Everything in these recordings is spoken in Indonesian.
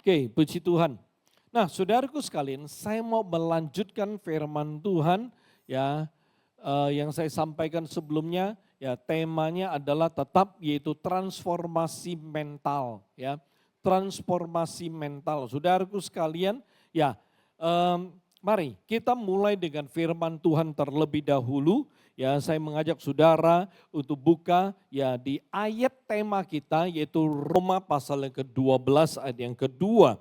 Oke, puji Tuhan. Nah, saudaraku sekalian, saya mau melanjutkan firman Tuhan ya yang saya sampaikan sebelumnya. Ya, temanya adalah tetap yaitu transformasi mental ya. Transformasi mental. Saudaraku sekalian, ya mari kita mulai dengan firman Tuhan terlebih dahulu. Ya, saya mengajak saudara untuk buka ya di ayat tema kita yaitu Roma pasal yang ke-12 ayat yang kedua.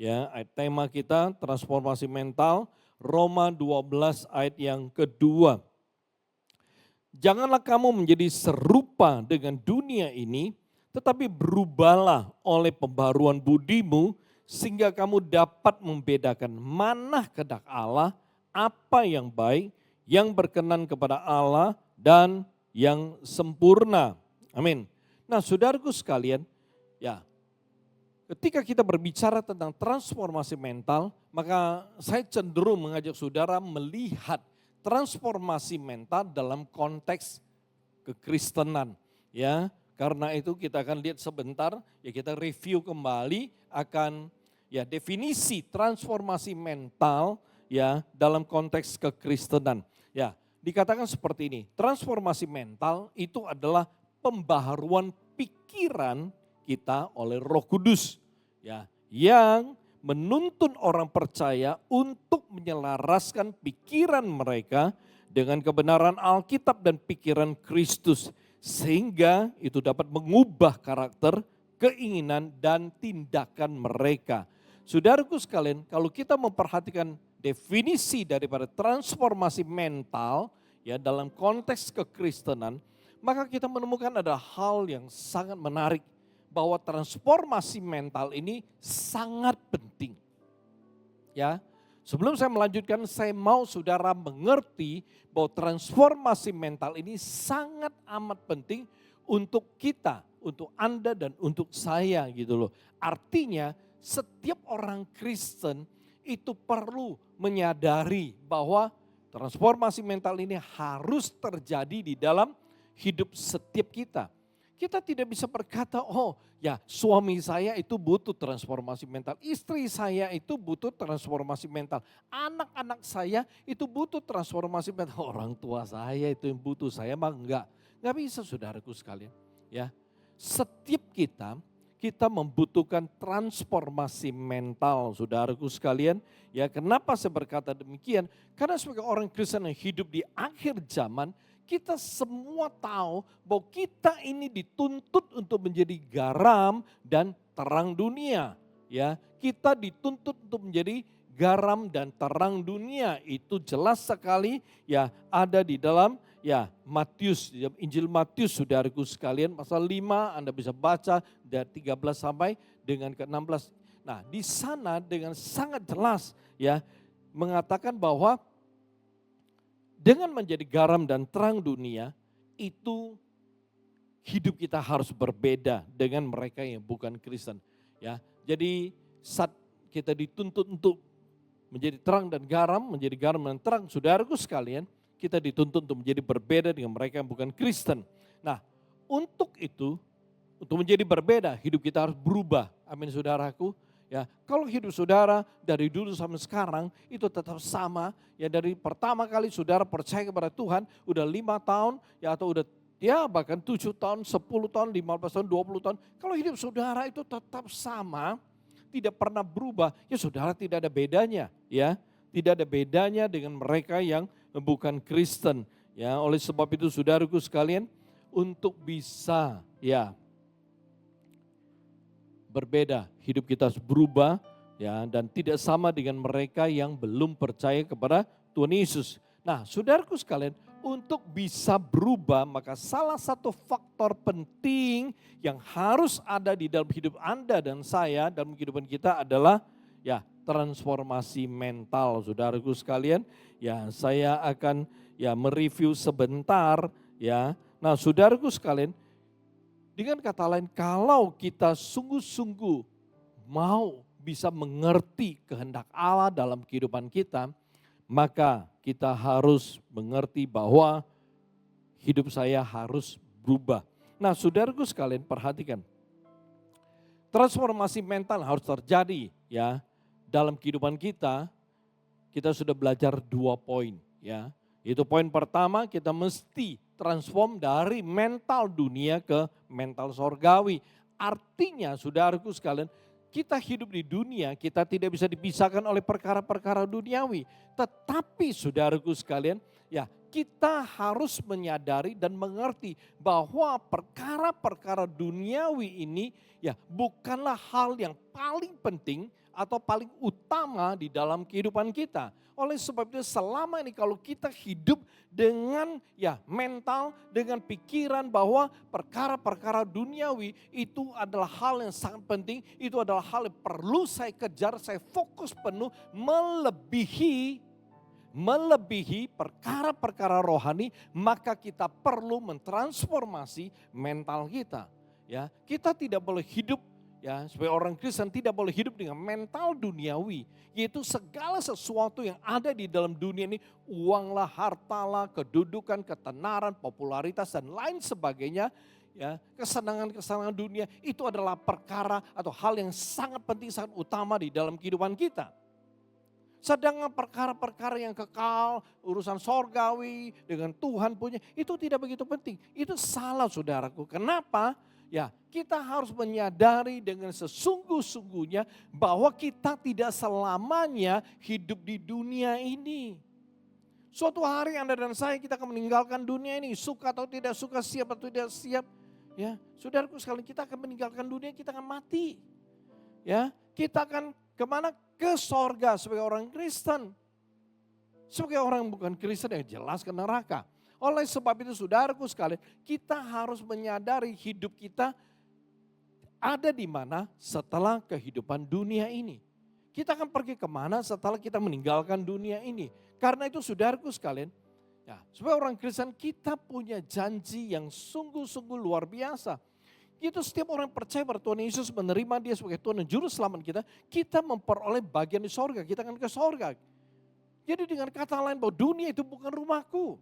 Ya, ayat tema kita transformasi mental Roma 12 ayat yang kedua. Janganlah kamu menjadi serupa dengan dunia ini, tetapi berubahlah oleh pembaruan budimu sehingga kamu dapat membedakan mana kehendak Allah, apa yang baik, yang berkenan kepada Allah dan yang sempurna. Amin. Nah, saudaraku sekalian, ya, ketika kita berbicara tentang transformasi mental, maka saya cenderung mengajak saudara melihat transformasi mental dalam konteks kekristenan. Ya, karena itu kita akan lihat sebentar, ya kita review kembali akan ya definisi transformasi mental ya dalam konteks kekristenan. Ya, dikatakan seperti ini, transformasi mental itu adalah pembaharuan pikiran kita oleh Roh Kudus ya, yang menuntun orang percaya untuk menyelaraskan pikiran mereka dengan kebenaran Alkitab dan pikiran Kristus. Sehingga itu dapat mengubah karakter, keinginan dan tindakan mereka. Saudaraku sekalian, kalau kita memperhatikan definisi daripada transformasi mental ya dalam konteks kekristenan, maka kita menemukan ada hal yang sangat menarik bahwa transformasi mental ini sangat penting. Ya, sebelum saya melanjutkan, saya mau saudara mengerti bahwa transformasi mental ini sangat amat penting untuk kita, untuk Anda dan untuk saya gitu loh. Artinya setiap orang Kristen itu perlu menyadari bahwa transformasi mental ini harus terjadi di dalam hidup setiap kita. Kita tidak bisa berkata, oh ya suami saya itu butuh transformasi mental, istri saya itu butuh transformasi mental, anak-anak saya itu butuh transformasi mental, orang tua saya itu yang butuh, saya mah enggak. Enggak bisa saudaraku sekalian. Ya, setiap kita membutuhkan transformasi mental saudaraku sekalian. Ya, kenapa saya berkata demikian? Karena sebagai orang Kristen yang hidup di akhir zaman, kita semua tahu bahwa kita ini dituntut untuk menjadi garam dan terang dunia. Ya, kita dituntut untuk menjadi garam dan terang dunia. Itu jelas sekali ya ada di dalam ya Matius, Injil Matius saudaraku sekalian pasal 5 Anda bisa baca dari 13 sampai dengan ke-16. Nah, di sana dengan sangat jelas ya mengatakan bahwa dengan menjadi garam dan terang dunia, itu hidup kita harus berbeda dengan mereka yang bukan Kristen. Ya, jadi saat kita dituntut untuk menjadi terang dan garam, menjadi garam dan terang, saudaraku sekalian, kita dituntut untuk menjadi berbeda dengan mereka yang bukan Kristen. Nah, untuk itu, untuk menjadi berbeda, hidup kita harus berubah. Amin saudaraku. Ya, kalau hidup saudara dari dulu sampai sekarang itu tetap sama, ya dari pertama kali saudara percaya kepada Tuhan, udah 5 tahun, ya atau udah ya bahkan 7 tahun, 10 tahun, 15 tahun, 20 tahun. Kalau hidup saudara itu tetap sama, tidak pernah berubah, ya saudara tidak ada bedanya, ya. Tidak ada bedanya dengan mereka yang bukan Kristen. Ya, oleh sebab itu saudaraku sekalian, untuk bisa ya berbeda, hidup kita harus berubah ya dan tidak sama dengan mereka yang belum percaya kepada Tuhan Yesus. Nah, saudaraku sekalian, untuk bisa berubah maka salah satu faktor penting yang harus ada di dalam hidup Anda dan saya dalam kehidupan kita adalah ya transformasi mental, saudaraku sekalian. Ya, saya akan ya mereview sebentar ya. Nah, saudaraku sekalian, dengan kata lain, kalau kita sungguh-sungguh mau bisa mengerti kehendak Allah dalam kehidupan kita, maka kita harus mengerti bahwa hidup saya harus berubah. Nah, saudaraku sekalian perhatikan. transformasi mental harus terjadi ya dalam kehidupan kita. Kita sudah belajar 2 poin ya. Itu poin pertama, kita mesti transform dari mental dunia ke mental sorgawi. Artinya saudaraku sekalian, kita hidup di dunia, kita tidak bisa dipisahkan oleh perkara-perkara duniawi. Tetapi saudaraku sekalian, ya kita harus menyadari dan mengerti bahwa perkara-perkara duniawi ini ya bukanlah hal yang paling penting atau paling utama di dalam kehidupan kita. Oleh sebab itu selama ini kalau kita hidup dengan ya mental, dengan pikiran bahwa perkara-perkara duniawi itu adalah hal yang sangat penting, itu adalah hal yang perlu saya kejar, saya fokus penuh melebihi perkara-perkara rohani, maka kita perlu mentransformasi mental kita. Ya, kita tidak boleh hidup ya, sebagai orang Kristen tidak boleh hidup dengan mental duniawi, yaitu segala sesuatu yang ada di dalam dunia ini, uanglah, hartalah, kedudukan, ketenaran, popularitas dan lain sebagainya, ya, kesenangan-kesenangan dunia itu adalah perkara atau hal yang sangat penting, sangat utama di dalam kehidupan kita. Sedangkan perkara-perkara yang kekal, urusan sorgawi dengan Tuhan punya, itu tidak begitu penting. Itu salah saudaraku. Kenapa? Ya, kita harus menyadari dengan sesungguh-sungguhnya bahwa kita tidak selamanya hidup di dunia ini. Suatu hari Anda dan saya kita akan meninggalkan dunia ini, suka atau tidak suka, siap atau tidak siap. Ya, saudaraku sekalian, kita akan meninggalkan dunia, kita akan mati. Ya, kita akan kemana? Ke sorga sebagai orang Kristen. Sebagai orang bukan Kristen yang jelas ke neraka. Oleh sebab itu saudaraku sekalian, kita harus menyadari hidup kita ada di mana setelah kehidupan dunia ini. Kita akan pergi kemana setelah kita meninggalkan dunia ini. Karena itu saudaraku sekalian, ya, sebagai orang Kristen kita punya janji yang sungguh-sungguh luar biasa. Itu setiap orang percaya pada Tuhan Yesus, menerima Dia sebagai Tuhan dan Juru Selamat kita memperoleh bagian di sorga, kita akan ke sorga. Jadi dengan kata lain bahwa dunia itu bukan rumahku.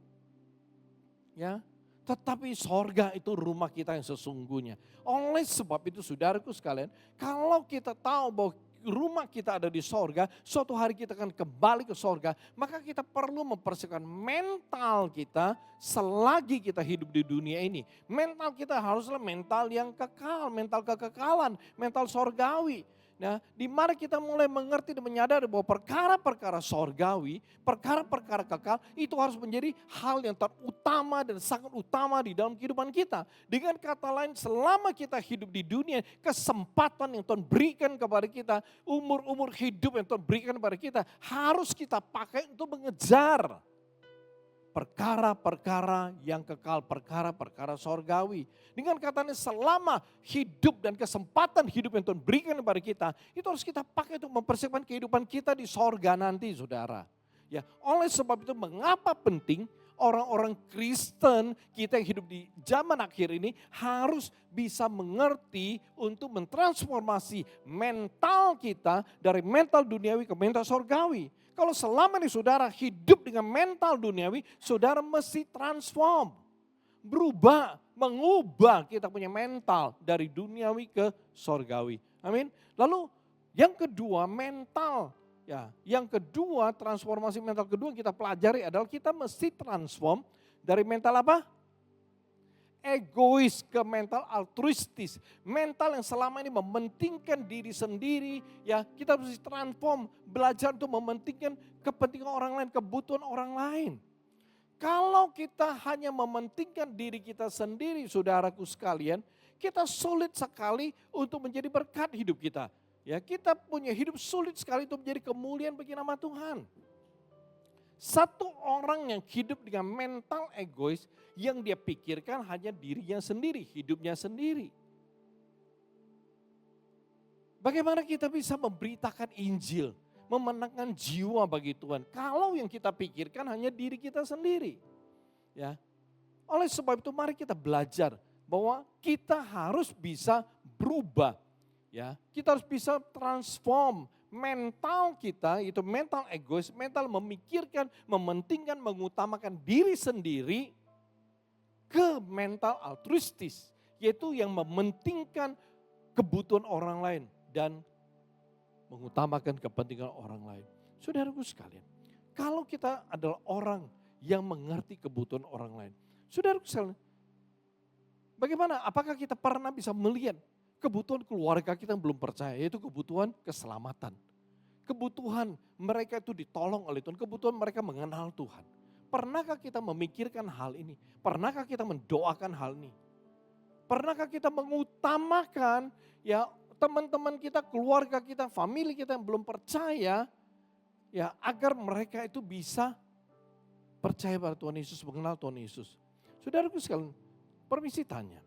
Ya, tetapi sorga itu rumah kita yang sesungguhnya. Oleh sebab itu saudaraku sekalian, kalau kita tahu bahwa rumah kita ada di sorga, suatu hari kita akan kembali ke sorga, maka kita perlu mempersiapkan mental kita selagi kita hidup di dunia ini. Mental kita haruslah mental yang kekal, mental kekekalan, mental sorgawi. Nah, di mana kita mulai mengerti dan menyadari bahwa perkara-perkara sorgawi, perkara-perkara kekal itu harus menjadi hal yang terutama dan sangat utama di dalam kehidupan kita. Dengan kata lain, selama kita hidup di dunia, kesempatan yang Tuhan berikan kepada kita, umur-umur hidup yang Tuhan berikan kepada kita, harus kita pakai untuk mengejar perkara-perkara yang kekal, perkara-perkara sorgawi. Dengan katanya selama hidup dan kesempatan hidup yang Tuhan berikan kepada kita, itu harus kita pakai untuk mempersiapkan kehidupan kita di sorga nanti saudara. Ya, oleh sebab itu mengapa penting orang-orang Kristen kita yang hidup di zaman akhir ini harus bisa mengerti untuk mentransformasi mental kita dari mental duniawi ke mental sorgawi. Kalau selama ini saudara hidup dengan mental duniawi, saudara mesti transform. Berubah, mengubah kita punya mental dari duniawi ke sorgawi. Amin. Lalu yang kedua mental. Ya, yang kedua transformasi mental kedua yang kita pelajari adalah kita mesti transform dari mental apa? Egois ke mental altruistis. Mental yang selama ini mementingkan diri sendiri, ya kita harus transform, belajar untuk mementingkan kepentingan orang lain, kebutuhan orang lain. Kalau kita hanya mementingkan diri kita sendiri, saudaraku sekalian, kita sulit sekali untuk menjadi berkat hidup kita. Ya, kita punya hidup sulit sekali untuk menjadi kemuliaan bagi nama Tuhan. Satu orang yang hidup dengan mental egois, yang dia pikirkan hanya dirinya sendiri, hidupnya sendiri. Bagaimana kita bisa memberitakan Injil, memenangkan jiwa bagi Tuhan, kalau yang kita pikirkan hanya diri kita sendiri. Ya, oleh sebab itu mari kita belajar bahwa kita harus bisa berubah. Ya, kita harus bisa transform mental kita, itu mental egois, mental memikirkan, mementingkan, mengutamakan diri sendiri ke mental altruistis, yaitu yang mementingkan kebutuhan orang lain dan mengutamakan kepentingan orang lain. Saudaraku sekalian, kalau kita adalah orang yang mengerti kebutuhan orang lain, saudaraku sekalian, bagaimana? Apakah kita pernah bisa melihat kebutuhan keluarga kita yang belum percaya, yaitu kebutuhan keselamatan. Kebutuhan mereka itu ditolong oleh Tuhan, kebutuhan mereka mengenal Tuhan. Pernahkah kita memikirkan hal ini? Pernahkah kita mendoakan hal ini? Pernahkah kita mengutamakan ya teman-teman kita, keluarga kita, famili kita yang belum percaya, ya agar mereka itu bisa percaya pada Tuhan Yesus, mengenal Tuhan Yesus. Saudaraku sekalian, permisi tanya,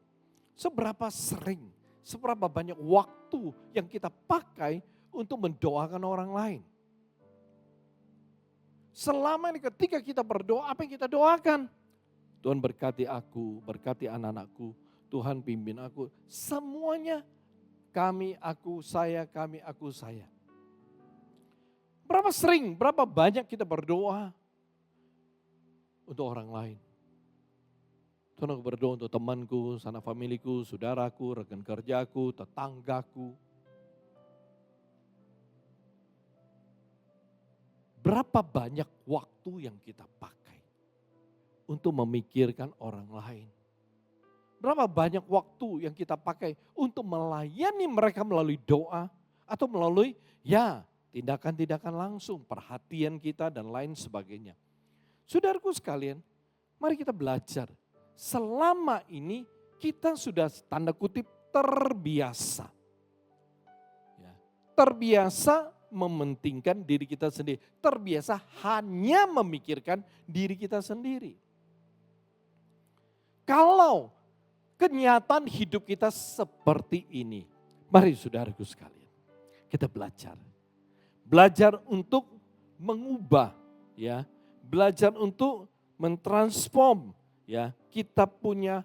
seberapa sering, seberapa banyak waktu yang kita pakai untuk mendoakan orang lain? Selama ini ketika kita berdoa, apa yang kita doakan? Tuhan berkati aku, berkati anak-anakku, Tuhan pimpin aku. Semuanya kami, aku, saya, kami, aku, saya. Berapa sering, berapa banyak kita berdoa untuk orang lain? Tuhan, aku berdoa untuk temanku, sanak familiku, saudaraku, rekan kerjaku, tetanggaku. Berapa banyak waktu yang kita pakai untuk memikirkan orang lain? Berapa banyak waktu yang kita pakai untuk melayani mereka melalui doa atau melalui tindakan-tindakan langsung, perhatian kita dan lain sebagainya. Saudaraku sekalian, mari kita belajar. Selama ini kita sudah tanda kutip terbiasa. Ya, terbiasa mementingkan diri kita sendiri. Terbiasa hanya memikirkan diri kita sendiri. Kalau kenyataan hidup kita seperti ini, mari saudaraku sekalian, kita belajar. Belajar untuk mengubah, ya, belajar untuk mentransform, ya, kita punya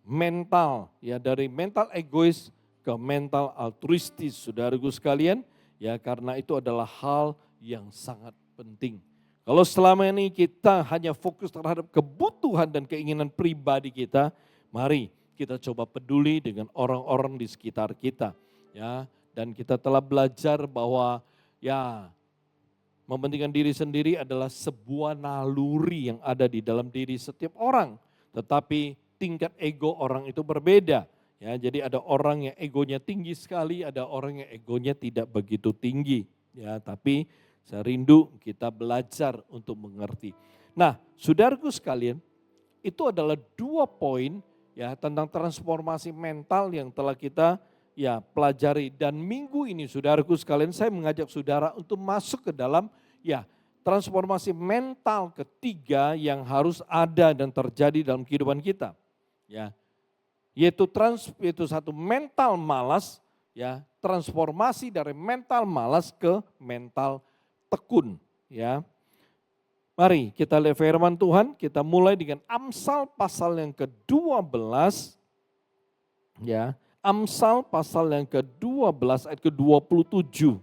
mental, ya, dari mental egois ke mental altruistis, saudaraku sekalian, ya, karena itu adalah hal yang sangat penting. Kalau selama ini kita hanya fokus terhadap kebutuhan dan keinginan pribadi kita, mari kita coba peduli dengan orang-orang di sekitar kita, ya. Dan kita telah belajar bahwa ya mementingkan diri sendiri adalah sebuah naluri yang ada di dalam diri setiap orang. Tetapi tingkat ego orang itu berbeda. Ya, jadi ada orang yang egonya tinggi sekali, ada orang yang egonya tidak begitu tinggi. Ya, tapi saya rindu kita belajar untuk mengerti. Nah, saudaraku sekalian, itu adalah 2 poin ya tentang transformasi mental yang telah kita ya pelajari. Dan minggu ini saudaraku sekalian, saya mengajak saudara untuk masuk ke dalam ya transformasi mental ketiga yang harus ada dan terjadi dalam kehidupan kita. Ya, yaitu satu mental malas, ya, transformasi dari mental malas ke mental tekun, ya. Mari kita lihat firman Tuhan, kita mulai dengan Amsal pasal yang ke-12, ya. Amsal pasal yang ke-12 ayat ke-27.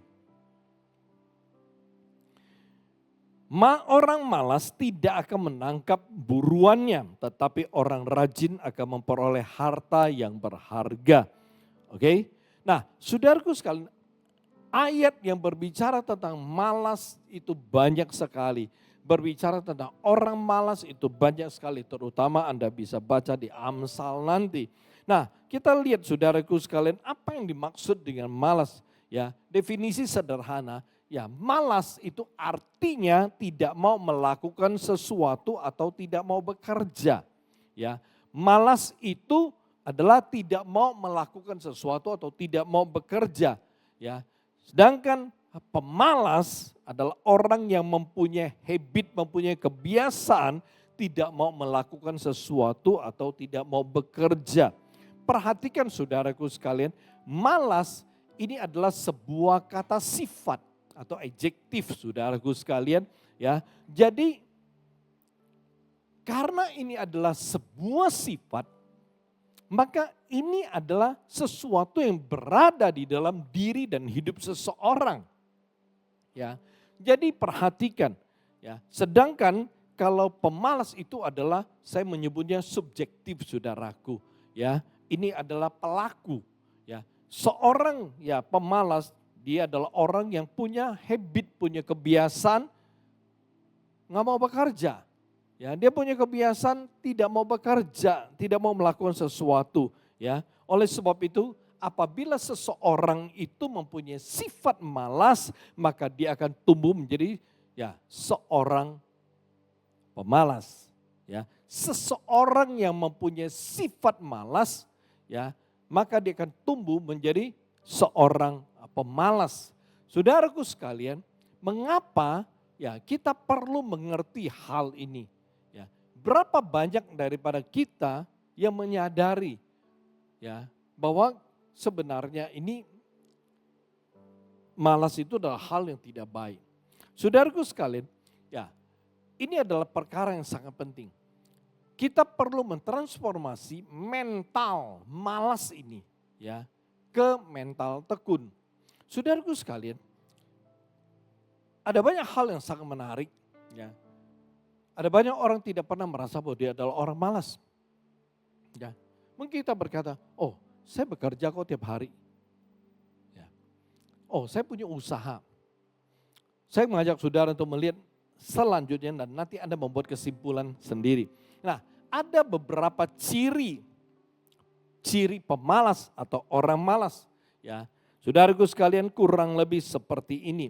Orang malas tidak akan menangkap buruannya, tetapi orang rajin akan memperoleh harta yang berharga. Oke? Nah, saudaraku sekalian, ayat yang berbicara tentang malas itu banyak sekali. Berbicara tentang orang malas itu banyak sekali, terutama Anda bisa baca di Amsal nanti. Nah, kita lihat saudaraku sekalian, apa yang dimaksud dengan malas? Ya, definisi sederhana. Ya, malas itu artinya tidak mau melakukan sesuatu atau tidak mau bekerja. Ya, malas itu adalah tidak mau melakukan sesuatu atau tidak mau bekerja. Ya, sedangkan pemalas adalah orang yang mempunyai habit, mempunyai kebiasaan tidak mau melakukan sesuatu atau tidak mau bekerja. Perhatikan saudaraku sekalian, malas ini adalah sebuah kata sifat atau adjektif saudaraku sekalian, ya. Jadi karena ini adalah sebuah sifat, maka ini adalah sesuatu yang berada di dalam diri dan hidup seseorang. Ya. Jadi perhatikan, ya. Sedangkan kalau pemalas itu adalah, saya menyebutnya subjektif saudaraku, ya. Ini adalah pelaku, ya. Seorang pemalas, dia adalah orang yang punya habit, punya kebiasaan nggak mau bekerja. Ya, dia punya kebiasaan tidak mau bekerja, tidak mau melakukan sesuatu. Ya, oleh sebab itu, apabila seseorang itu mempunyai sifat malas, maka dia akan tumbuh menjadi seorang pemalas. Ya, seseorang yang mempunyai sifat malas, maka dia akan tumbuh menjadi seorang pemalas. Saudaraku sekalian, mengapa kita perlu mengerti hal ini? Berapa banyak daripada kita yang menyadari bahwa sebenarnya ini malas itu adalah hal yang tidak baik. Saudaraku sekalian, ini adalah perkara yang sangat penting. Kita perlu mentransformasi mental malas ini ke mental tekun. Saudaraku sekalian, ada banyak hal yang sangat menarik. Ada banyak orang tidak pernah merasa bahwa dia adalah orang malas. Mungkin kita berkata, oh saya bekerja kok tiap hari. Oh saya punya usaha. Saya mengajak saudara untuk melihat selanjutnya dan nanti Anda membuat kesimpulan sendiri. Nah, ada beberapa ciri pemalas atau orang malas. Saudaraku sekalian, kurang lebih seperti ini.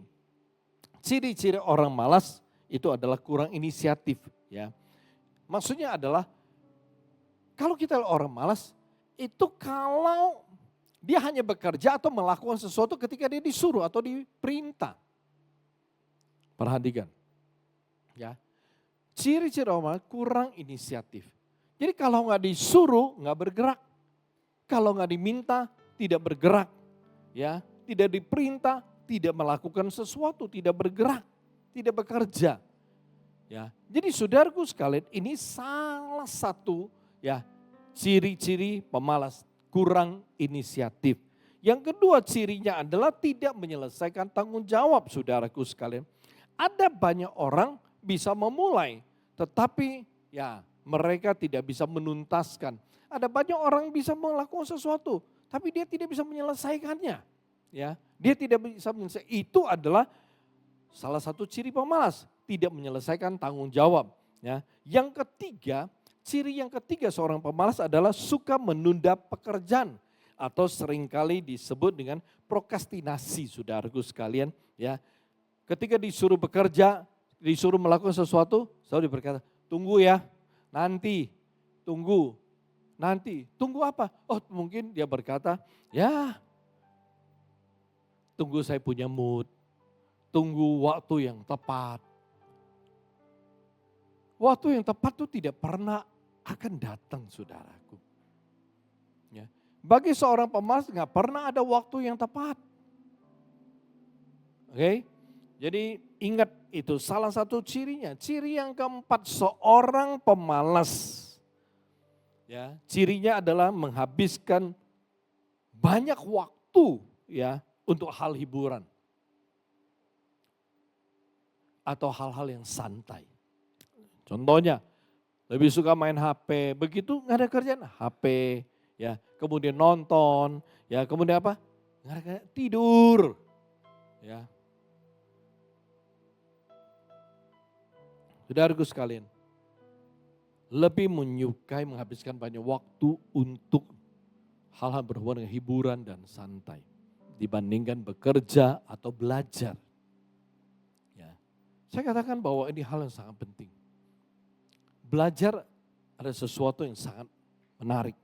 Ciri-ciri orang malas itu adalah kurang inisiatif. Maksudnya adalah kalau kita orang malas, itu kalau dia hanya bekerja atau melakukan sesuatu ketika dia disuruh atau diperintah. Perhatikan. Ciri-ciri orang malas kurang inisiatif. Jadi kalau nggak disuruh, nggak bergerak. Kalau nggak diminta, tidak bergerak. Tidak diperintah, tidak melakukan sesuatu, tidak bergerak, tidak bekerja. Jadi saudaraku sekalian, ini salah satu ciri-ciri pemalas, kurang inisiatif. Yang kedua cirinya adalah tidak menyelesaikan tanggung jawab, saudaraku sekalian. Ada banyak orang bisa memulai, tetapi mereka tidak bisa menuntaskan. Ada banyak orang bisa melakukan sesuatu, tapi dia tidak bisa menyelesaikannya. Dia tidak bisa menyelesaikan. Itu adalah salah satu ciri pemalas, tidak menyelesaikan tanggung jawab. Yang ketiga, ciri yang ketiga seorang pemalas adalah suka menunda pekerjaan atau seringkali disebut dengan prokrastinasi, saudaraku sekalian. Ketika disuruh bekerja, disuruh melakukan sesuatu, selalu berkata, tunggu nanti, tunggu, nanti. Tunggu apa? Oh mungkin dia berkata, tunggu saya punya mood, tunggu waktu yang tepat. Waktu yang tepat itu tidak pernah akan datang, saudaraku. Bagi seorang pemalas nggak pernah ada waktu yang tepat. Oke? Jadi ingat itu salah satu cirinya. Ciri yang keempat seorang pemalas. Cirinya adalah menghabiskan banyak waktu untuk hal hiburan. Atau hal-hal yang santai. Contohnya lebih suka main HP, begitu nggak ada kerjaan HP, kemudian nonton, kemudian apa? Nggak ada kerjaan, tidur, Saudaraku sekalian, lebih menyukai menghabiskan banyak waktu untuk hal-hal berhubungan dengan hiburan dan santai dibandingkan bekerja atau belajar. Saya katakan bahwa ini hal yang sangat penting. Belajar ada sesuatu yang sangat menarik.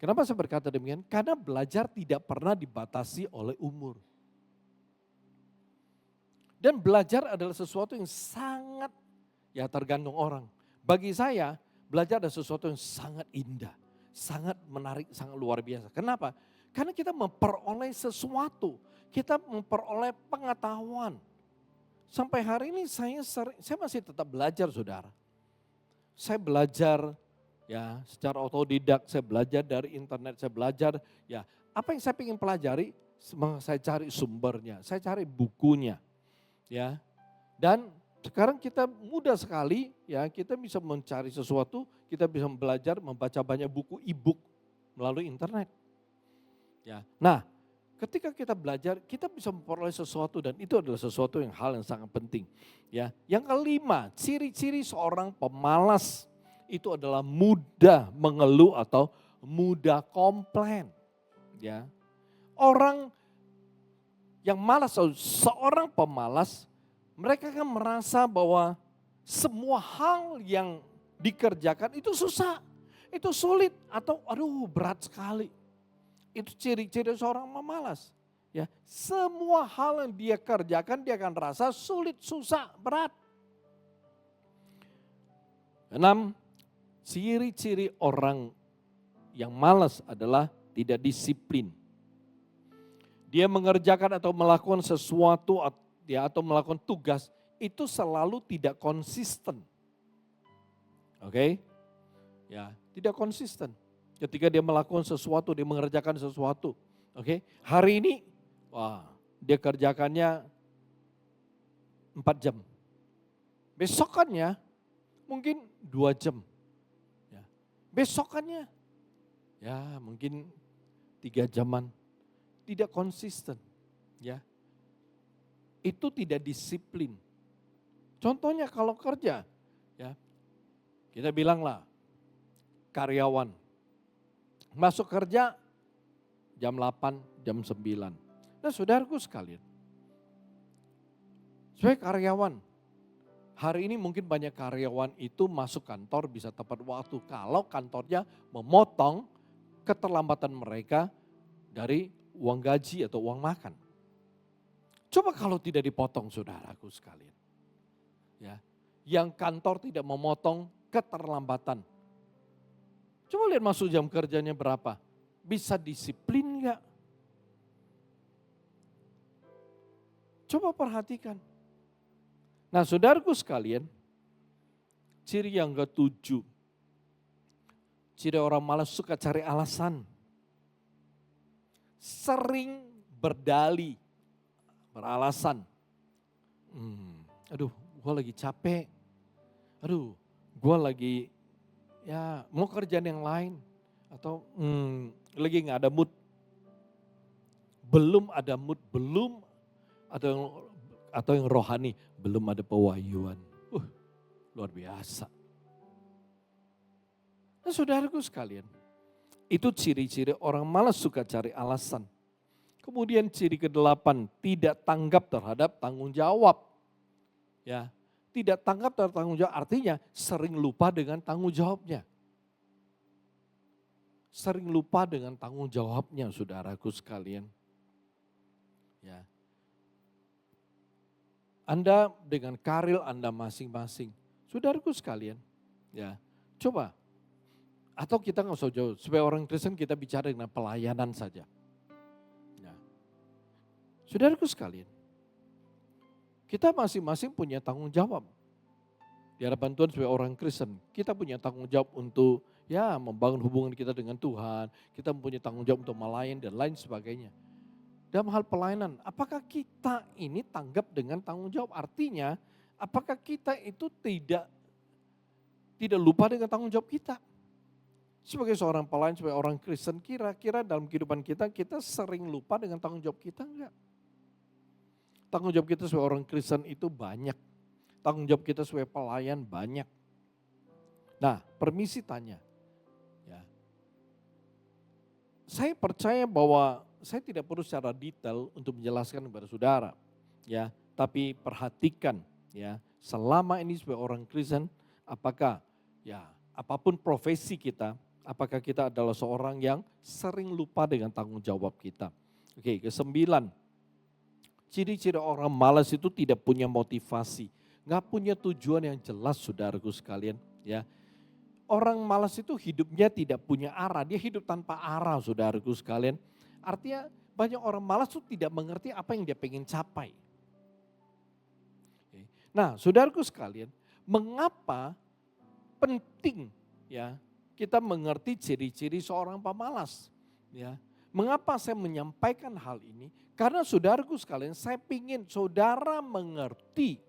Kenapa saya berkata demikian? Karena belajar tidak pernah dibatasi oleh umur. Dan belajar adalah sesuatu yang sangat tergantung orang. Bagi saya, belajar adalah sesuatu yang sangat indah, sangat menarik, sangat luar biasa. Kenapa? Karena kita memperoleh sesuatu, kita memperoleh pengetahuan. Sampai hari ini saya masih tetap belajar, saudara. Saya belajar secara otodidak, saya belajar dari internet, saya belajar apa yang saya ingin pelajari, saya cari sumbernya, saya cari bukunya. Dan sekarang kita mudah sekali kita bisa mencari sesuatu, kita bisa belajar membaca banyak buku e-book melalui internet. Nah, ketika kita belajar, kita bisa memperoleh sesuatu dan itu adalah sesuatu yang hal yang sangat penting. Ya, yang kelima, ciri-ciri seorang pemalas itu adalah mudah mengeluh atau mudah komplain. Ya, orang yang malas, seorang pemalas, mereka kan merasa bahwa semua hal yang dikerjakan itu susah, itu sulit atau aduh berat sekali. Itu ciri-ciri seorang pemalas. Ya, semua hal yang dia kerjakan dia akan rasa sulit, susah, berat. 6. Ciri-ciri orang yang malas adalah tidak disiplin. Dia mengerjakan atau melakukan sesuatu atau melakukan tugas itu selalu tidak konsisten. Oke? Ya, tidak konsisten. Ketika dia melakukan sesuatu, dia mengerjakan sesuatu. Oke, hari ini, wah, dia kerjakannya 4 jam. Besokannya mungkin 2 jam. Ya. Besokannya, ya mungkin 3 jaman. Tidak konsisten. Ya. Itu tidak disiplin. Contohnya kalau kerja, ya, kita bilanglah karyawan. Masuk kerja jam 8, jam 9. Nah saudaraku sekalian, sebagai karyawan, hari ini mungkin banyak karyawan itu masuk kantor bisa tepat waktu. Kalau kantornya memotong keterlambatan mereka dari uang gaji atau uang makan. Coba kalau tidak dipotong saudaraku sekalian. Ya, yang kantor tidak memotong keterlambatan. Coba lihat masuk jam kerjanya berapa. Bisa disiplin enggak? Coba perhatikan. Nah saudaraku sekalian, ciri yang ke-7. Ciri orang malas suka cari alasan. Sering berdalih, beralasan. Aduh, gue lagi capek. Aduh, gue lagi mau kerjaan yang lain. Atau lagi gak ada mood. Belum ada mood, belum atau yang rohani, belum ada pewahyuan. Luar biasa. Nah saudaraku sekalian, itu ciri-ciri orang malas suka cari alasan. Kemudian ciri ke-8, tidak tanggap terhadap tanggung jawab. Ya, tidak tanggap terhadap tanggung jawab artinya sering lupa dengan tanggung jawabnya. Sering lupa dengan tanggung jawabnya saudaraku sekalian. Ya. Anda dengan karir Anda masing-masing. Saudaraku sekalian, ya coba. Atau kita nggak usah jauh, supaya orang Kristen kita bicara dengan pelayanan saja. Ya. Saudaraku sekalian, kita masing-masing punya tanggung jawab. Di hadapan Tuhan sebagai orang Kristen, kita punya tanggung jawab untuk membangun hubungan kita dengan Tuhan. Kita punya tanggung jawab untuk melayani dan lain sebagainya. Dalam hal pelayanan, apakah kita ini tanggap dengan tanggung jawab? Artinya, apakah kita itu tidak lupa dengan tanggung jawab kita? Sebagai seorang pelayan, sebagai orang Kristen, kira-kira dalam kehidupan kita sering lupa dengan tanggung jawab kita enggak? Tanggung jawab kita sebagai orang Kristen itu banyak. Tanggung jawab kita sebagai pelayan banyak. Nah, permisi tanya. Ya. Saya percaya bahwa saya tidak perlu secara detail untuk menjelaskan kepada saudara, ya. Tapi perhatikan, ya, selama ini sebagai orang Kristen, apakah, apapun profesi kita, apakah kita adalah seorang yang sering lupa dengan tanggung jawab kita. Oke, ke-9, ciri-ciri orang malas itu tidak punya motivasi, nggak punya tujuan yang jelas, saudaraku sekalian, ya. Orang malas itu hidupnya tidak punya arah, dia hidup tanpa arah, saudaraku sekalian. Artinya banyak orang malas itu tidak mengerti apa yang dia pengen capai. Nah saudaraku sekalian, mengapa penting kita mengerti ciri-ciri seorang pemalas? Ya, mengapa saya menyampaikan hal ini? Karena saudaraku sekalian, saya ingin saudara mengerti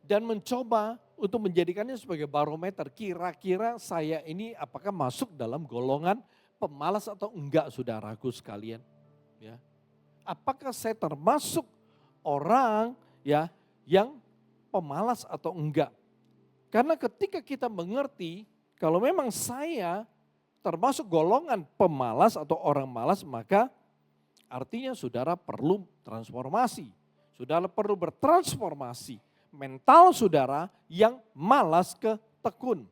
dan mencoba untuk menjadikannya sebagai barometer. Kira-kira saya ini apakah masuk dalam golongan pemalas atau enggak saudaraku sekalian? Ya. Apakah saya termasuk orang ya yang pemalas atau enggak? Karena ketika kita mengerti kalau memang saya termasuk golongan pemalas atau orang malas, maka artinya saudara perlu transformasi. Saudara perlu bertransformasi mental saudara yang malas ke tekun.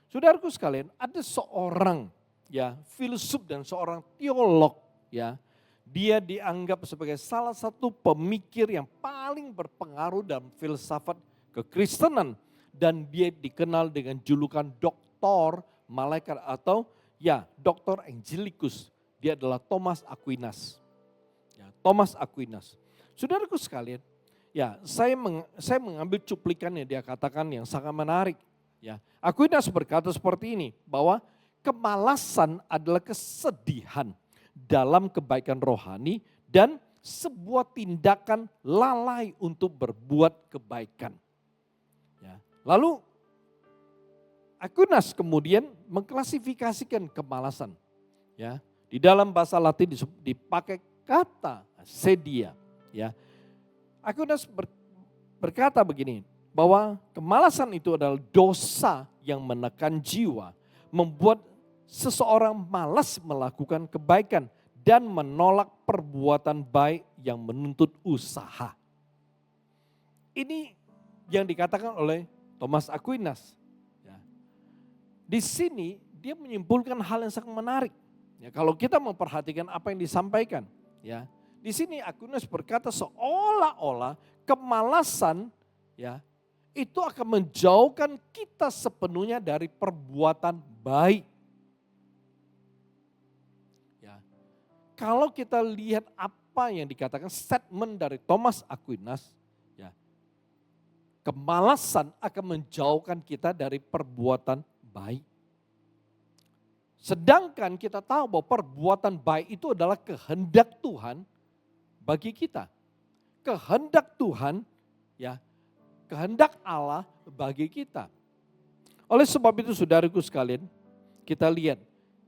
Saudaraku sekalian, ada seorang ya filsuf dan seorang teolog ya. Dia dianggap sebagai salah satu pemikir yang paling berpengaruh dalam filsafat kekristenan dan dia dikenal dengan julukan doktor malaikat atau ya doktor Angelicus. Dia adalah Thomas Aquinas. Ya, Thomas Aquinas. Saudaraku sekalian, ya saya mengambil cuplikan yang dia katakan yang sangat menarik. Ya, Aquinas berkata seperti ini, bahwa kemalasan adalah kesedihan dalam kebaikan rohani dan sebuah tindakan lalai untuk berbuat kebaikan. Ya. Lalu Aquinas kemudian mengklasifikasikan kemalasan. Ya, di dalam bahasa Latin dipakai kata sedia. Ya, Aquinas berkata begini, bahwa kemalasan itu adalah dosa yang menekan jiwa, membuat seseorang malas melakukan kebaikan dan menolak perbuatan baik yang menuntut usaha. Ini yang dikatakan oleh Thomas Aquinas. Ya. Di sini dia menyimpulkan hal yang sangat menarik. Ya, kalau kita memperhatikan apa yang disampaikan, ya, di sini Aquinas berkata seolah-olah kemalasan, ya, itu akan menjauhkan kita sepenuhnya dari perbuatan baik. Ya. Kalau kita lihat apa yang dikatakan statement dari Thomas Aquinas, ya, kemalasan akan menjauhkan kita dari perbuatan baik. Sedangkan kita tahu bahwa perbuatan baik itu adalah kehendak Tuhan bagi kita. Kehendak Tuhan, ya, kehendak Allah bagi kita. Oleh sebab itu saudaraku sekalian, kita lihat.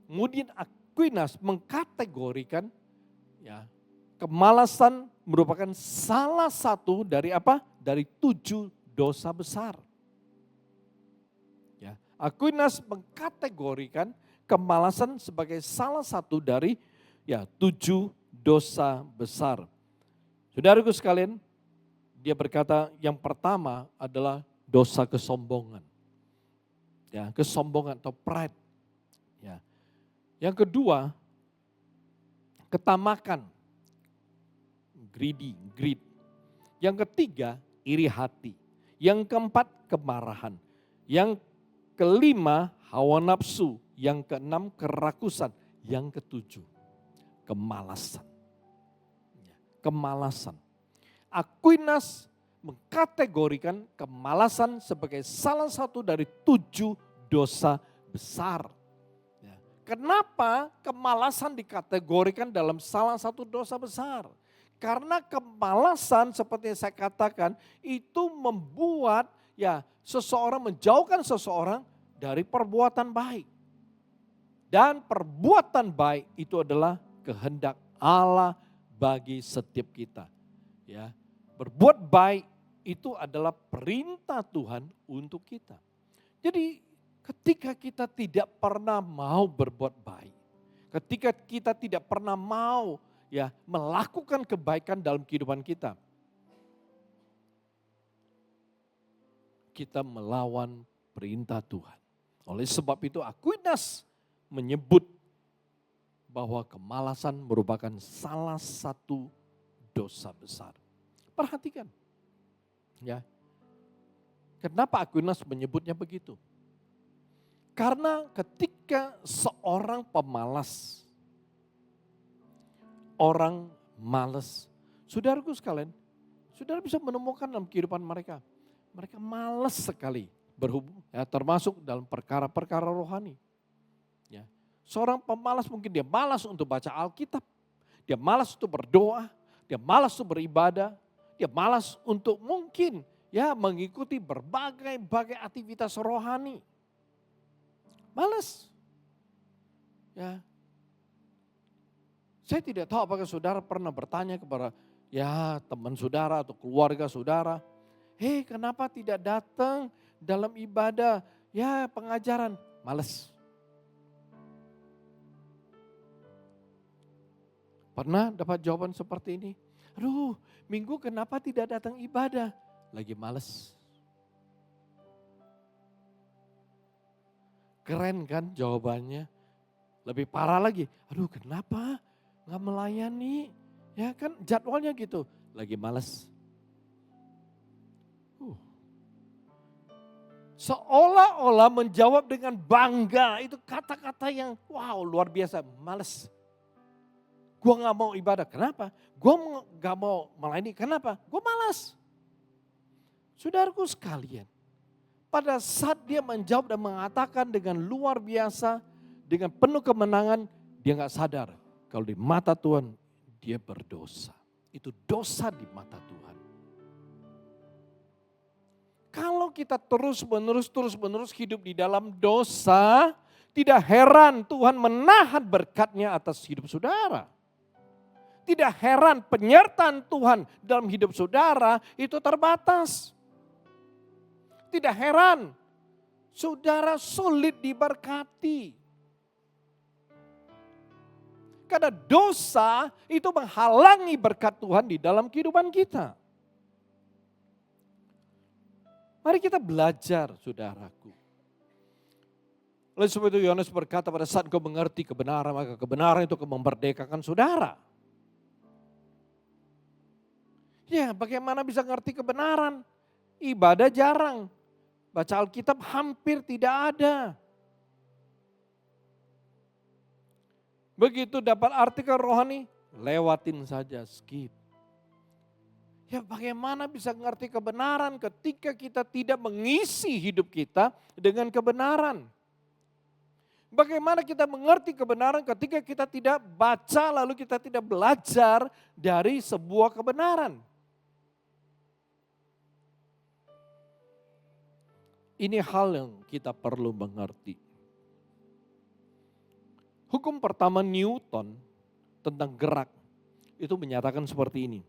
Kemudian Aquinas mengkategorikan ya, kemalasan merupakan salah satu dari apa? Dari 7 dosa besar. Ya, Aquinas mengkategorikan kemalasan sebagai salah satu dari ya 7 dosa besar. Saudaraku sekalian, dia berkata yang pertama adalah dosa kesombongan. Ya, kesombongan atau pride. Ya. Yang kedua, ketamakan. Greed. Yang ketiga, iri hati. Yang keempat, kemarahan. Yang kelima, hawa nafsu. Yang keenam, kerakusan. Yang ketujuh, kemalasan. Ya, kemalasan. Aquinas mengkategorikan kemalasan sebagai salah satu dari 7 dosa besar. Ya. Kenapa kemalasan dikategorikan dalam salah satu dosa besar? Karena kemalasan seperti yang saya katakan itu membuat ya seseorang menjauhkan seseorang dari perbuatan baik. Dan perbuatan baik itu adalah kehendak Allah bagi setiap kita. Ya. Berbuat baik itu adalah perintah Tuhan untuk kita. Jadi ketika kita tidak pernah mau berbuat baik, ketika kita tidak pernah mau ya melakukan kebaikan dalam kehidupan kita, kita melawan perintah Tuhan. Oleh sebab itu Aquinas menyebut bahwa kemalasan merupakan salah satu dosa besar. Perhatikan. Ya. Kenapa Aquinas menyebutnya begitu? Karena ketika seorang pemalas, orang malas, saudaraku sekalian, saudara bisa menemukan dalam kehidupan mereka. Mereka malas sekali berhubung, ya, termasuk dalam perkara-perkara rohani. Ya. Seorang pemalas mungkin dia malas untuk baca Alkitab, dia malas untuk berdoa, dia malas untuk beribadah, dia malas untuk mungkin ya mengikuti berbagai aktivitas rohani. Malas. Ya. Saya tidak tahu apakah saudara pernah bertanya kepada teman saudara atau keluarga saudara, hei kenapa tidak datang dalam ibadah, pengajaran, males. Pernah dapat jawaban seperti ini? Aduh, minggu kenapa tidak datang ibadah? Lagi males. Keren kan jawabannya? Lebih parah lagi, aduh kenapa nggak melayani? Ya kan jadwalnya gitu, lagi males. Seolah-olah menjawab dengan bangga, itu kata-kata yang wow luar biasa, males. Gue gak mau ibadah, kenapa? Gue gak mau melayani, kenapa? Gue malas. Saudaraku sekalian, pada saat dia menjawab dan mengatakan dengan luar biasa, dengan penuh kemenangan, dia gak sadar kalau di mata Tuhan dia berdosa. Itu dosa di mata Tuhan. Kalau kita terus-menerus hidup di dalam dosa, tidak heran Tuhan menahan berkat-Nya atas hidup saudara. Tidak heran penyertaan Tuhan dalam hidup saudara itu terbatas. Tidak heran saudara sulit diberkati. Karena dosa itu menghalangi berkat Tuhan di dalam kehidupan kita. Mari kita belajar saudaraku. Oleh sebab itu Yohanes berkata, pada saat kau mengerti kebenaran, maka kebenaran itu akan memerdekakan saudara. Ya, bagaimana bisa ngerti kebenaran? Ibadah jarang. Baca Alkitab hampir tidak ada. Begitu dapat artikel rohani, lewatin saja, skip. Ya bagaimana bisa ngerti kebenaran ketika kita tidak mengisi hidup kita dengan kebenaran? Bagaimana kita mengerti kebenaran ketika kita tidak baca lalu kita tidak belajar dari sebuah kebenaran? Ini hal yang kita perlu mengerti. Hukum pertama Newton tentang gerak itu menyatakan seperti ini.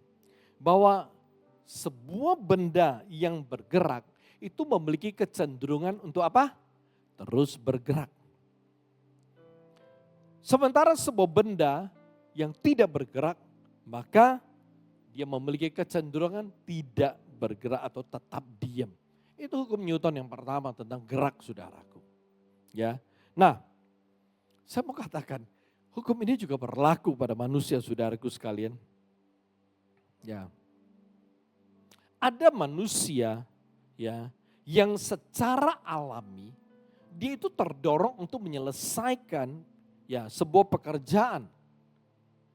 Bahwa sebuah benda yang bergerak itu memiliki kecenderungan untuk apa? Terus bergerak. Sementara sebuah benda yang tidak bergerak, maka dia memiliki kecenderungan tidak bergerak atau tetap diam. Itu hukum Newton yang pertama tentang gerak saudaraku. Ya. Nah, saya mau katakan hukum ini juga berlaku pada manusia saudaraku sekalian. Ya. Ada manusia ya yang secara alami dia itu terdorong untuk menyelesaikan ya sebuah pekerjaan.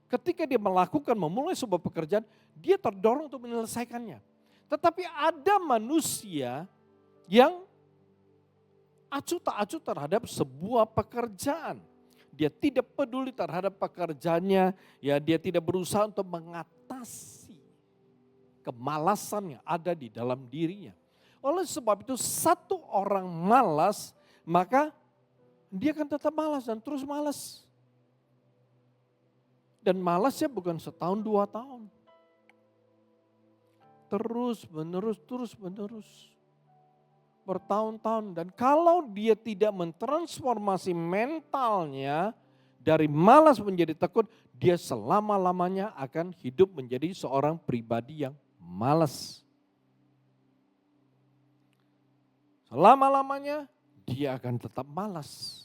Ketika dia memulai sebuah pekerjaan, dia terdorong untuk menyelesaikannya. Tetapi ada manusia yang acuh tak acuh terhadap sebuah pekerjaan. Dia tidak peduli terhadap pekerjaannya, ya dia tidak berusaha untuk mengatasi kemalasan yang ada di dalam dirinya. Oleh sebab itu satu orang malas, maka dia akan tetap malas dan terus malas. Dan malasnya bukan setahun 2 tahun. Terus menerus. Bertahun-tahun. Dan kalau dia tidak mentransformasi mentalnya dari malas menjadi tekun, dia selama-lamanya akan hidup menjadi seorang pribadi yang malas. Selama-lamanya dia akan tetap malas.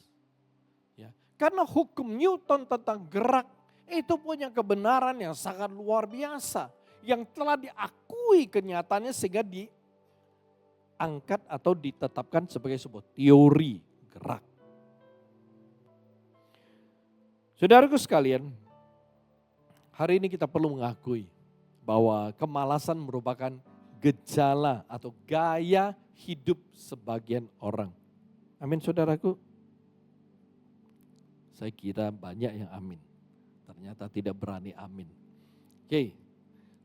Ya, karena hukum Newton tentang gerak itu punya kebenaran yang sangat luar biasa. Yang telah diakui kenyataannya sehingga diangkat atau ditetapkan sebagai sebuah teori gerak. Saudaraku sekalian, hari ini kita perlu mengakui bahwa kemalasan merupakan gejala atau gaya hidup sebagian orang. Amin saudaraku. Saya kira banyak yang amin. Ternyata tidak berani amin. Oke,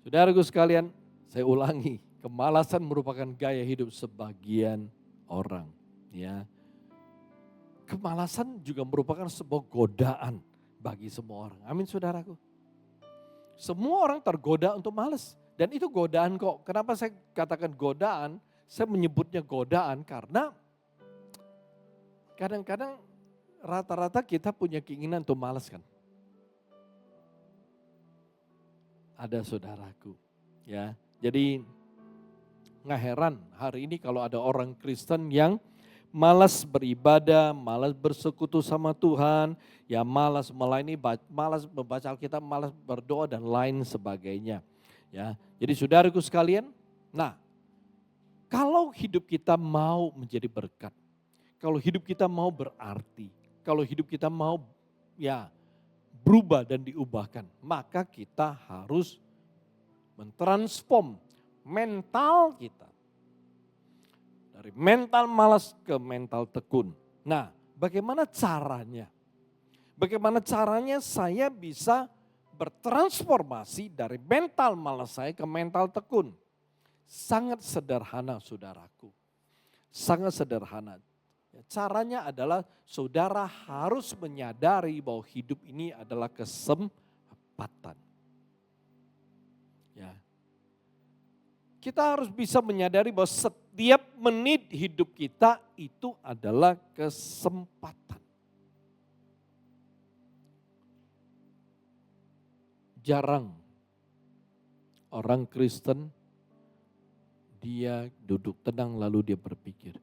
saudaraku sekalian, saya ulangi. Kemalasan merupakan gaya hidup sebagian orang. Ya, kemalasan juga merupakan sebuah godaan bagi semua orang. Amin saudaraku. Semua orang tergoda untuk malas. Dan itu godaan kok. Kenapa saya katakan godaan? Saya menyebutnya godaan karena kadang-kadang rata-rata kita punya keinginan untuk malas kan. Ada saudaraku. Ya, jadi nggak heran hari ini kalau ada orang Kristen yang malas beribadah, malas bersekutu sama Tuhan, ya malas melayani, malas membaca Alkitab, malas berdoa dan lain sebagainya. Ya, jadi saudaraku sekalian, nah kalau hidup kita mau menjadi berkat, kalau hidup kita mau berarti, kalau hidup kita mau ya berubah dan diubahkan, maka kita harus mentransform mental kita. Dari mental malas ke mental tekun. Nah, bagaimana caranya? Bagaimana caranya saya bisa bertransformasi dari mental malas saya ke mental tekun? Sangat sederhana saudaraku. Sangat sederhana. Caranya adalah saudara harus menyadari bahwa hidup ini adalah kesempatan. Ya. Kita harus bisa menyadari bahwa setiap menit hidup kita itu adalah kesempatan. Jarang orang Kristen dia duduk tenang lalu dia berpikir.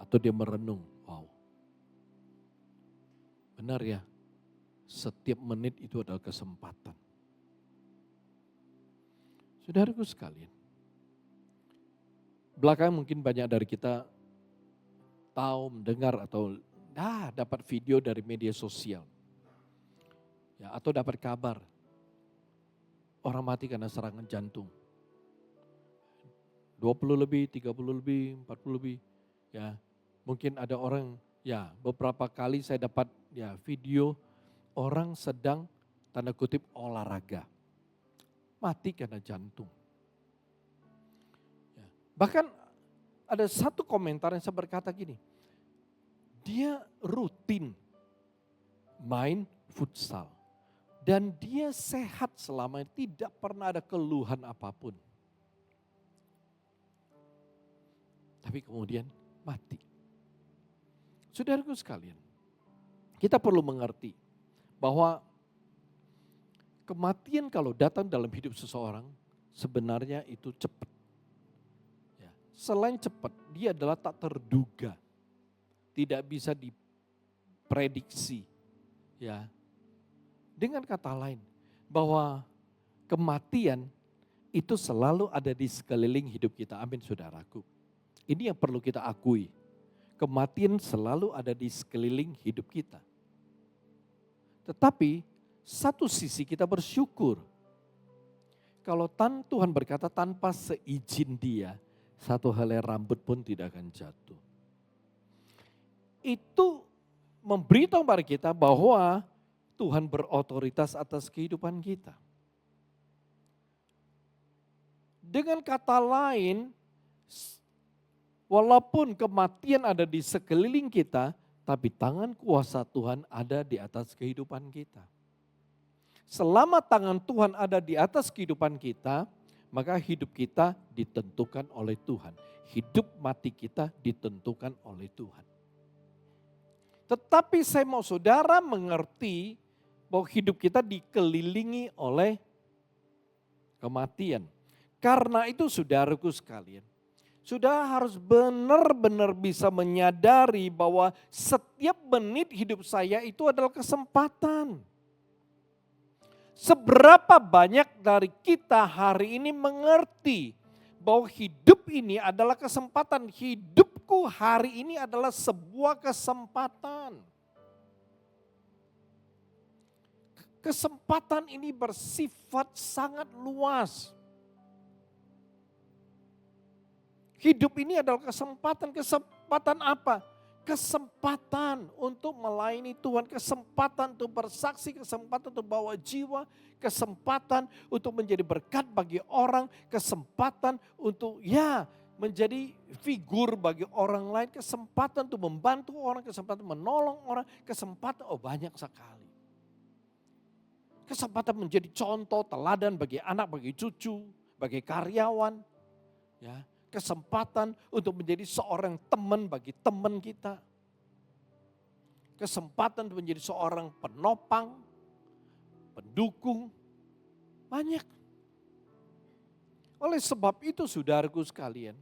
Atau dia merenung, wow. Benar ya, setiap menit itu adalah kesempatan. Saudaraku sekalian, belakangan mungkin banyak dari kita tahu, mendengar atau dapat video dari media sosial. Ya, atau dapat kabar orang mati karena serangan jantung. 20 lebih, 30 lebih, 40 lebih. Ya, mungkin ada orang, ya beberapa kali saya dapat ya video orang sedang tanda kutip olahraga. Mati karena jantung. Ya, bahkan ada satu komentar yang saya berkata gini, dia rutin main futsal. Dan dia sehat selama ini, tidak pernah ada keluhan apapun. Tapi kemudian mati. Saudaraku sekalian, kita perlu mengerti bahwa kematian kalau datang dalam hidup seseorang sebenarnya itu cepat. Ya. Selain cepat, dia adalah tak terduga, tidak bisa diprediksi. Ya. Dengan kata lain, bahwa kematian itu selalu ada di sekeliling hidup kita. Amin saudaraku. Ini yang perlu kita akui. Kematian selalu ada di sekeliling hidup kita. Tetapi satu sisi kita bersyukur. Kalau Tuhan berkata tanpa seizin dia, satu helai rambut pun tidak akan jatuh. Itu memberitahu kepada kita bahwa Tuhan berotoritas atas kehidupan kita. Dengan kata lain, walaupun kematian ada di sekeliling kita, tapi tangan kuasa Tuhan ada di atas kehidupan kita. Selama tangan Tuhan ada di atas kehidupan kita, maka hidup kita ditentukan oleh Tuhan. Hidup mati kita ditentukan oleh Tuhan. Tetapi saya mau saudara mengerti bahwa hidup kita dikelilingi oleh kematian. Karena itu saudaraku sekalian, saudara harus benar-benar bisa menyadari bahwa setiap menit hidup saya itu adalah kesempatan. Seberapa banyak dari kita hari ini mengerti bahwa hidup ini adalah kesempatan. Hidupku hari ini adalah sebuah kesempatan. Kesempatan ini bersifat sangat luas. Hidup ini adalah kesempatan. Kesempatan apa? Kesempatan untuk melayani Tuhan, kesempatan untuk bersaksi, kesempatan untuk bawa jiwa, kesempatan untuk menjadi berkat bagi orang, kesempatan untuk menjadi figur bagi orang lain, kesempatan untuk membantu orang, kesempatan menolong orang, kesempatan banyak sekali. Kesempatan menjadi contoh, teladan bagi anak, bagi cucu, bagi karyawan. Ya, kesempatan untuk menjadi seorang teman bagi teman kita. Kesempatan untuk menjadi seorang penopang, pendukung. Banyak. Oleh sebab itu saudaraku sekalian,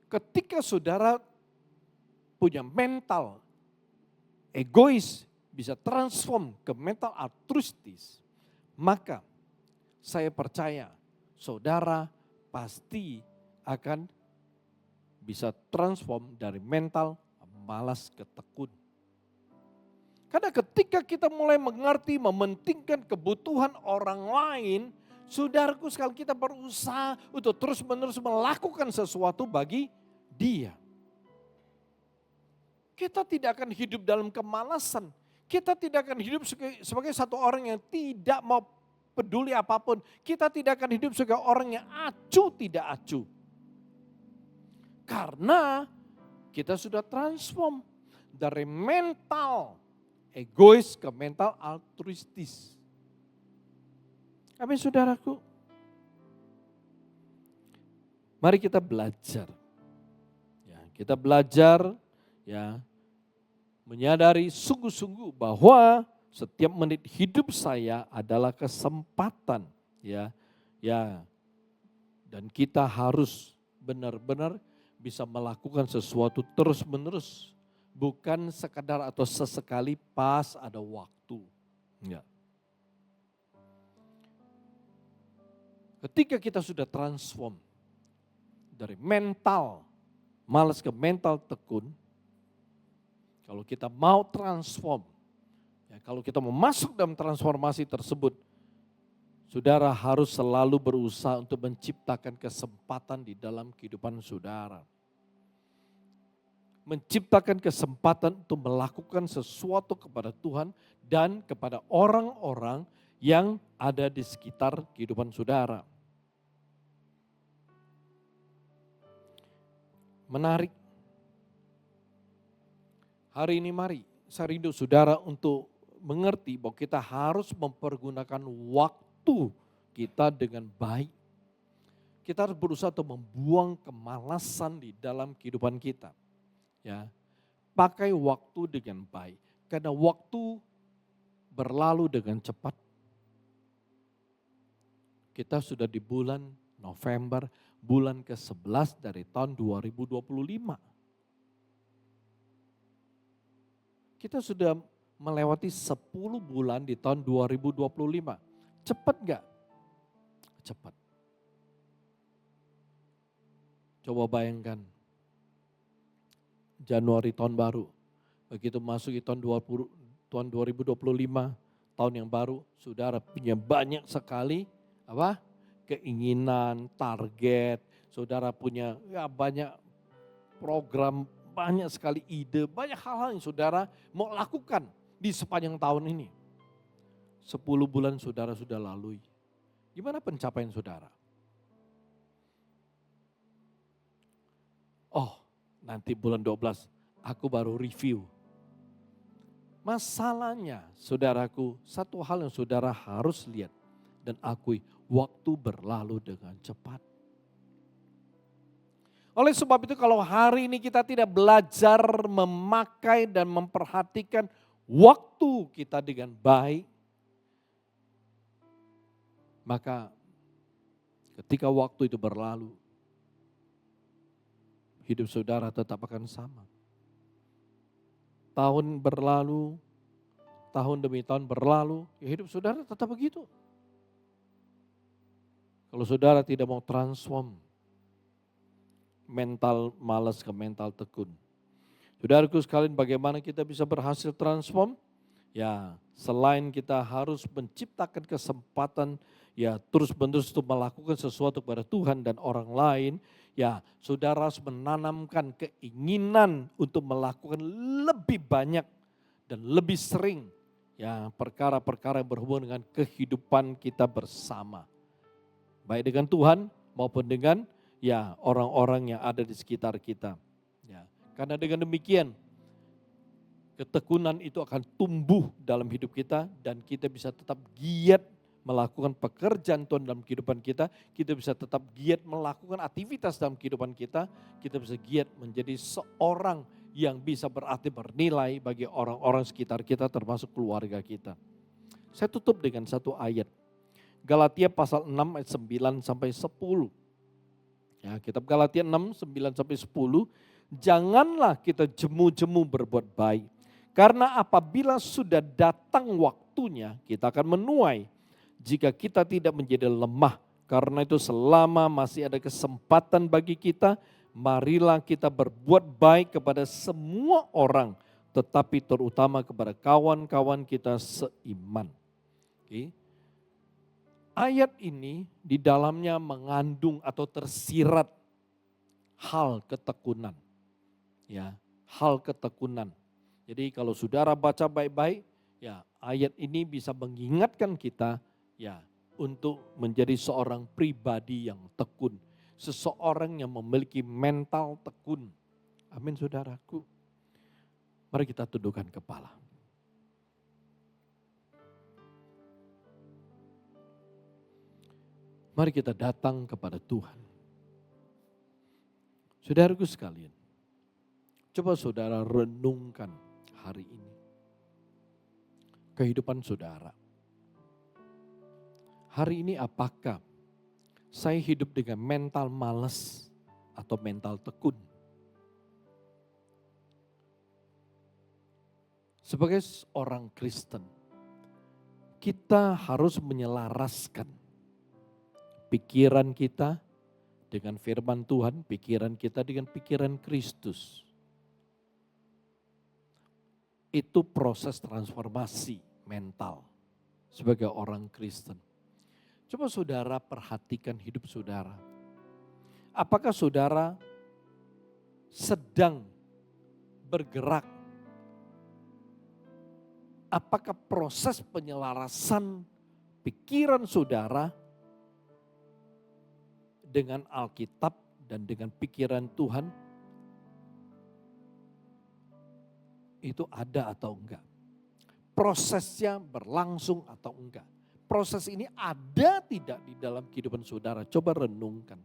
ketika saudara punya mental egois, bisa transform ke mental altruistis, maka saya percaya saudara pasti akan bisa transform dari mental malas ke tekun. Karena ketika kita mulai mengerti, mementingkan kebutuhan orang lain, saudaraku sekalian kita berusaha untuk terus-menerus melakukan sesuatu bagi dia. Kita tidak akan hidup dalam kemalasan. Kita tidak akan hidup sebagai satu orang yang tidak mau peduli apapun. Kita tidak akan hidup sebagai orang yang acuh tidak acuh. Karena kita sudah transform dari mental egois ke mental altruistis. Amin saudaraku. Mari kita belajar. Ya, kita belajar ya menyadari sungguh-sungguh bahwa setiap menit hidup saya adalah kesempatan ya. Dan kita harus benar-benar bisa melakukan sesuatu terus-menerus, bukan sekadar atau sesekali pas ada waktu. Ya. Ketika kita sudah transform dari mental malas ke mental tekun, kalau kita mau transform, ya, kalau kita mau masuk dalam transformasi tersebut, saudara harus selalu berusaha untuk menciptakan kesempatan di dalam kehidupan saudara. Menciptakan kesempatan untuk melakukan sesuatu kepada Tuhan dan kepada orang-orang yang ada di sekitar kehidupan saudara. Menarik. Hari ini mari saya rindu saudara untuk mengerti bahwa kita harus mempergunakan waktu kita dengan baik. Kita harus berusaha untuk membuang kemalasan di dalam kehidupan kita. Ya, pakai waktu dengan baik. Karena waktu berlalu dengan cepat. Kita sudah di bulan November, bulan ke-11 dari tahun 2025. Kita sudah melewati 10 bulan di tahun 2025. Cepat gak? Cepat. Coba bayangkan. Januari tahun baru. Begitu masuk di tahun 2025, tahun yang baru, saudara punya banyak sekali keinginan, target. Saudara punya banyak program, banyak sekali ide, banyak hal-hal yang saudara mau lakukan di sepanjang tahun ini. 10 bulan saudara sudah lalui. Gimana pencapaian saudara? Oh, nanti bulan 12 aku baru review. Masalahnya saudaraku, satu hal yang saudara harus lihat dan akui, waktu berlalu dengan cepat. Oleh sebab itu kalau hari ini kita tidak belajar memakai dan memperhatikan waktu kita dengan baik, maka ketika waktu itu berlalu, hidup saudara tetap akan sama. Tahun berlalu, tahun demi tahun berlalu, ya hidup saudara tetap begitu. Kalau saudara tidak mau transform, mental malas ke mental tekun. Saudaraku sekalian, bagaimana kita bisa berhasil transform? Ya, selain kita harus menciptakan kesempatan ya terus-menerus untuk melakukan sesuatu kepada Tuhan dan orang lain, ya saudara harus menanamkan keinginan untuk melakukan lebih banyak dan lebih sering ya perkara-perkara yang berhubungan dengan kehidupan kita bersama. Baik dengan Tuhan maupun dengan ya orang-orang yang ada di sekitar kita. Ya, karena dengan demikian Ketekunan itu akan tumbuh dalam hidup kita dan kita bisa tetap giat melakukan pekerjaan Tuhan dalam kehidupan kita. Kita bisa tetap giat melakukan aktivitas dalam kehidupan kita. Kita bisa giat menjadi seorang yang bisa berarti bernilai bagi orang-orang sekitar kita termasuk keluarga kita. Saya tutup dengan satu ayat. Galatia pasal 6 ayat 9 sampai 10. Ya, kitab Galatia 6, 9 sampai 10. Janganlah kita jemu-jemu berbuat baik. Karena apabila sudah datang waktunya, kita akan menuai. Jika kita tidak menjadi lemah, karena itu selama masih ada kesempatan bagi kita, marilah kita berbuat baik kepada semua orang, tetapi terutama kepada kawan-kawan kita seiman. Oke. Ayat ini di dalamnya mengandung atau tersirat hal ketekunan. Ya, hal ketekunan. Jadi kalau saudara baca baik-baik, ya ayat ini bisa mengingatkan kita ya untuk menjadi seorang pribadi yang tekun, seseorang yang memiliki mental tekun. Amin saudaraku. Mari kita tundukkan kepala. Mari kita datang kepada Tuhan. Saudaraku sekalian, coba saudara renungkan hari ini. Kehidupan saudara. Hari ini apakah saya hidup dengan mental malas atau mental tekun? Sebagai orang Kristen, kita harus menyelaraskan pikiran kita dengan firman Tuhan, pikiran kita dengan pikiran Kristus. Itu proses transformasi mental sebagai orang Kristen. Coba saudara perhatikan hidup saudara. Apakah saudara sedang bergerak? Apakah proses penyelarasan pikiran saudara dengan Alkitab dan dengan pikiran Tuhan itu ada atau enggak? Prosesnya berlangsung atau enggak? Proses ini ada tidak di dalam kehidupan saudara? Coba renungkan.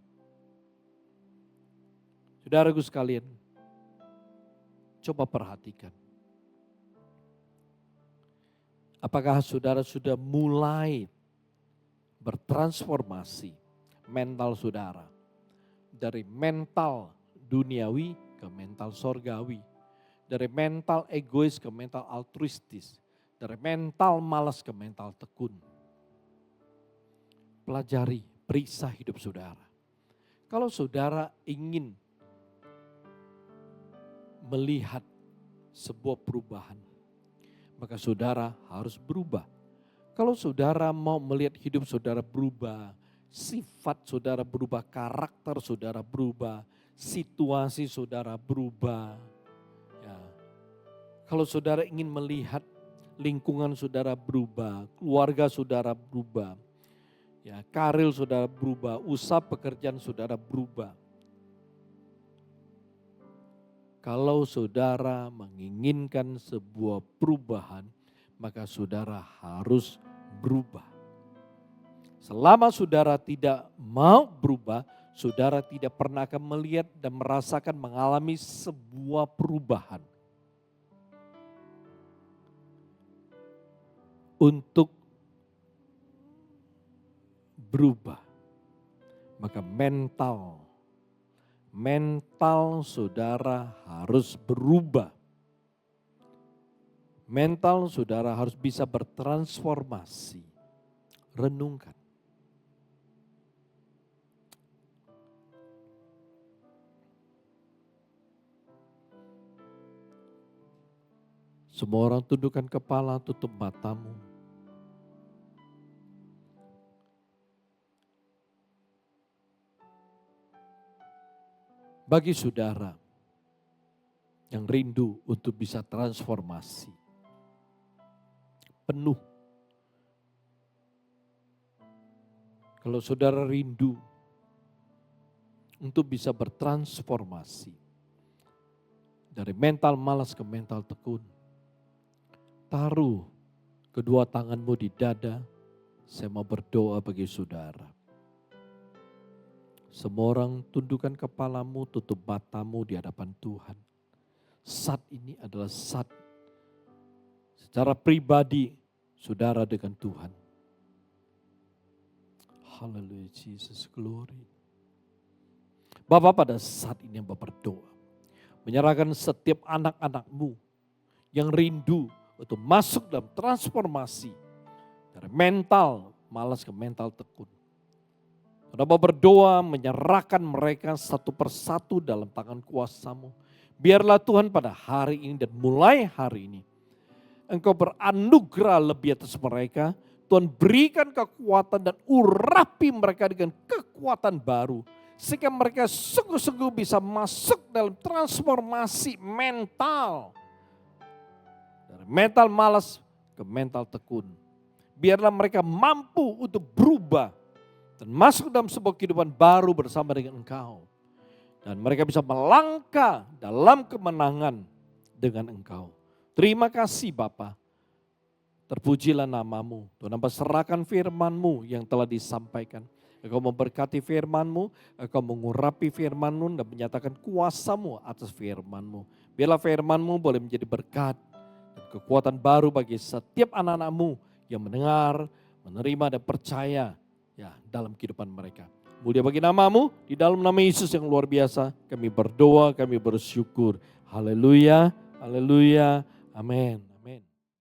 Saudaraku sekalian, coba perhatikan. Apakah saudara sudah mulai bertransformasi mental saudara dari mental duniawi ke mental sorgawi? Dari mental egois ke mental altruistis. Dari mental malas ke mental tekun. Pelajari, periksa hidup saudara. Kalau saudara ingin melihat sebuah perubahan, maka saudara harus berubah. Kalau saudara mau melihat hidup saudara berubah, sifat saudara berubah, karakter saudara berubah, situasi saudara berubah. Kalau saudara ingin melihat lingkungan saudara berubah, keluarga saudara berubah, ya, karir saudara berubah, usaha pekerjaan saudara berubah. Kalau saudara menginginkan sebuah perubahan, maka saudara harus berubah. Selama saudara tidak mau berubah, saudara tidak pernah akan melihat dan merasakan mengalami sebuah perubahan. Untuk berubah, maka mental saudara harus berubah. Mental saudara harus bisa bertransformasi. Renungkan. Semua orang tundukkan kepala, tutup matamu. Bagi saudara yang rindu untuk bisa transformasi, penuh. Kalau saudara rindu untuk bisa bertransformasi dari mental malas ke mental tekun, taruh kedua tanganmu di dada, saya mau berdoa bagi saudara. Semua orang tundukkan kepalamu, tutup matamu di hadapan Tuhan. Saat ini adalah saat secara pribadi saudara dengan Tuhan. Haleluya, Jesus, glory. Bapak pada saat ini yang berdoa, menyerahkan setiap anak-anakmu yang rindu untuk masuk dalam transformasi dari mental malas ke mental tekun. Saudara berdoa menyerahkan mereka satu persatu dalam tangan kuasa-Mu. Biarlah Tuhan pada hari ini dan mulai hari ini Engkau beranugerah lebih atas mereka. Tuhan berikan kekuatan dan urapi mereka dengan kekuatan baru. Sehingga mereka sungguh-sungguh bisa masuk dalam transformasi mental. Dari mental malas ke mental tekun. Biarlah mereka mampu untuk berubah dan masuk dalam sebuah kehidupan baru bersama dengan Engkau. Dan mereka bisa melangkah dalam kemenangan dengan Engkau. Terima kasih Bapa. Terpujilah nama-Mu. Tuhan hamba serahkan firman-Mu yang telah disampaikan. Engkau memberkati firman-Mu, Engkau mengurapi firman-Mu dan menyatakan kuasa-Mu atas firman-Mu. Biarlah firman-Mu boleh menjadi berkat dan kekuatan baru bagi setiap anak-anak-Mu yang mendengar, menerima dan percaya ya dalam kehidupan mereka. Mulia bagi nama-Mu, di dalam nama Yesus yang luar biasa, kami berdoa, kami bersyukur. Haleluya, haleluya, amin.